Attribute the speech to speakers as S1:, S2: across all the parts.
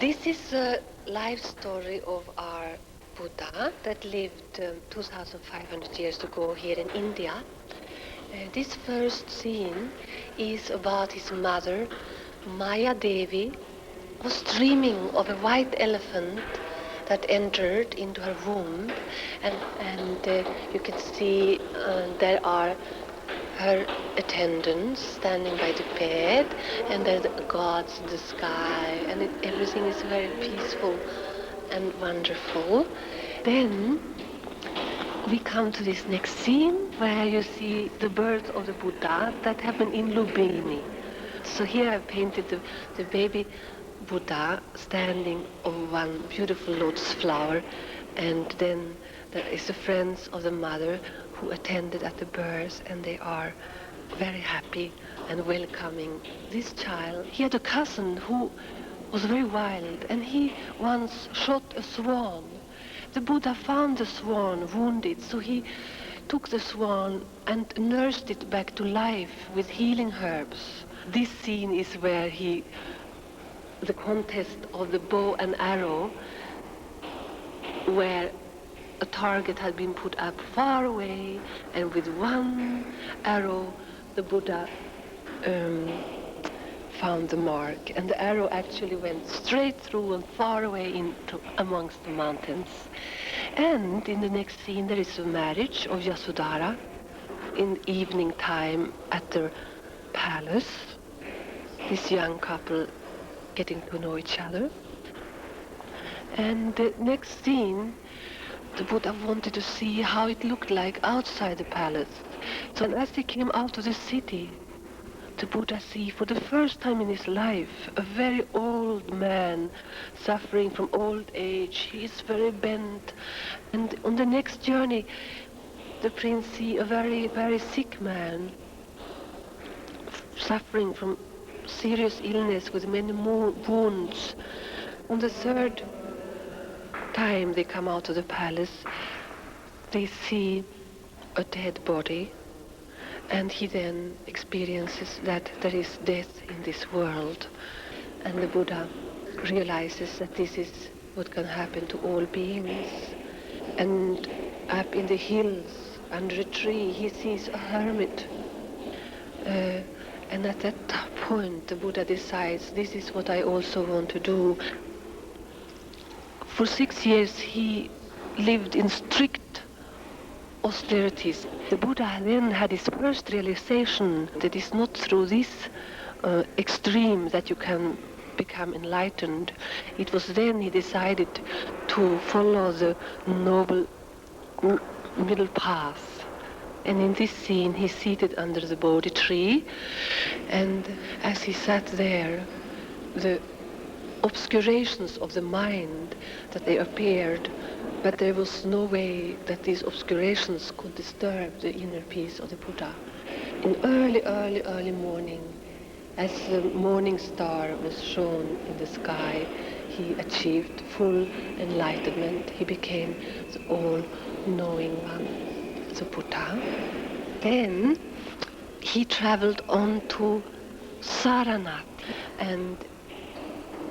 S1: This is a life story of our Buddha that lived 2,500 years ago here in India. This first scene is about his mother, Maya Devi, was dreaming of a white elephant that entered into her womb, and you can see there are her attendants standing by the bed, and there are the gods in the sky, and everything is very peaceful and wonderful. Then we come to this next scene where you see the birth of the Buddha that happened in Lumbini. So here I've painted the baby Buddha standing on one beautiful lotus flower, and then there is the friends of the mother who attended at the birth, and they are very happy and welcoming this child. He had a cousin who was very wild, and he once shot a swan. The Buddha found the swan wounded, so he took the swan and nursed it back to life with healing herbs. This scene is where the contest of the bow and arrow, where a target had been put up far away, and with one arrow the Buddha found the mark, and the arrow actually went straight through and far away into amongst the mountains. And in the next scene there is a marriage of Yasodhara in evening time at the palace. This young couple getting to know each other. And the next scene, the Buddha wanted to see how it looked like outside the palace. So as he came out of the city, the Buddha see for the first time in his life a very old man suffering from old age. He is very bent. And on the next journey, the prince see a very, very sick man suffering from serious illness with many wounds. On the third time they come out of the palace, they see a dead body, and he then experiences that there is death in this world. And the Buddha realizes that this is what can happen to all beings. And up in the hills, under a tree, he sees a hermit. And at that point, the Buddha decides, this is what I also want to do. For 6 years, he lived in strict austerities. The Buddha then had his first realization that it's not through this extreme that you can become enlightened. It was then he decided to follow the noble middle path. And in this scene, he's seated under the Bodhi tree, and as he sat there, the obscurations of the mind, that they appeared, but there was no way that these obscurations could disturb the inner peace of the Buddha. In early morning, as the morning star was shown in the sky, he achieved full enlightenment. He became the all-knowing one, the Buddha. Then he traveled on to Saranath, and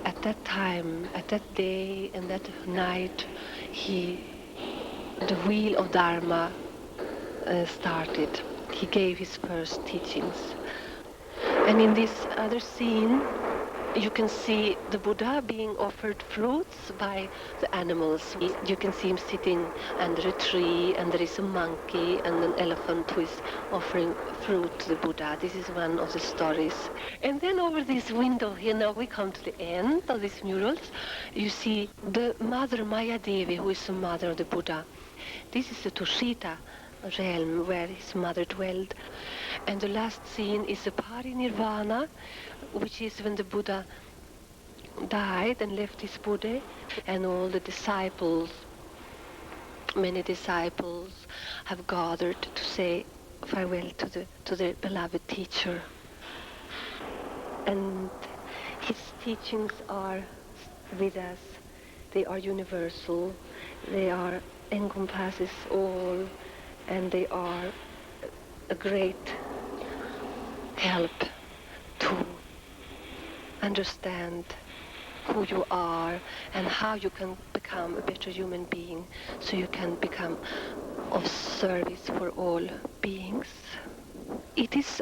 S1: at that time, at that day and that night, the wheel of Dharma started. He gave his first teachings. And in this other scene, you can see the Buddha being offered fruits by the animals. You can see him sitting under a tree, and there is a monkey and an elephant who is offering fruit to the Buddha. This is one of the stories. And then over this window here, now we come to the end of these murals, you see the mother Maya Devi, who is the mother of the Buddha. This is the Tushita realm where his mother dwelled. And the last scene is the parinirvana, which is when the Buddha died and left his body, and all the disciples, many disciples, have gathered to say farewell to their beloved teacher. And his teachings are with us. They are universal. They are encompasses all, and they are a great help to understand who you are and how you can become a better human being, so you can become of service for all beings.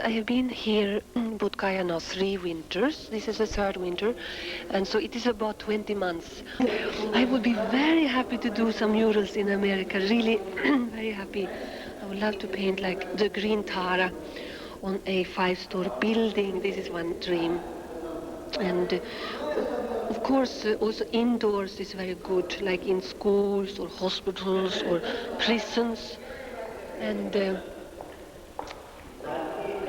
S1: I have been here in Bodhgaya now 3 winters. This is the 3rd winter, and so it is about 20 months. I would be very happy to do some murals in America, really very happy. I would love to paint like the green Tara on a 5-story building. This is one dream. And of course, also indoors is very good, like in schools or hospitals or prisons. And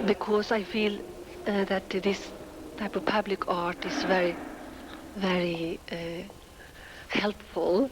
S1: because I feel that this type of public art is very, very helpful.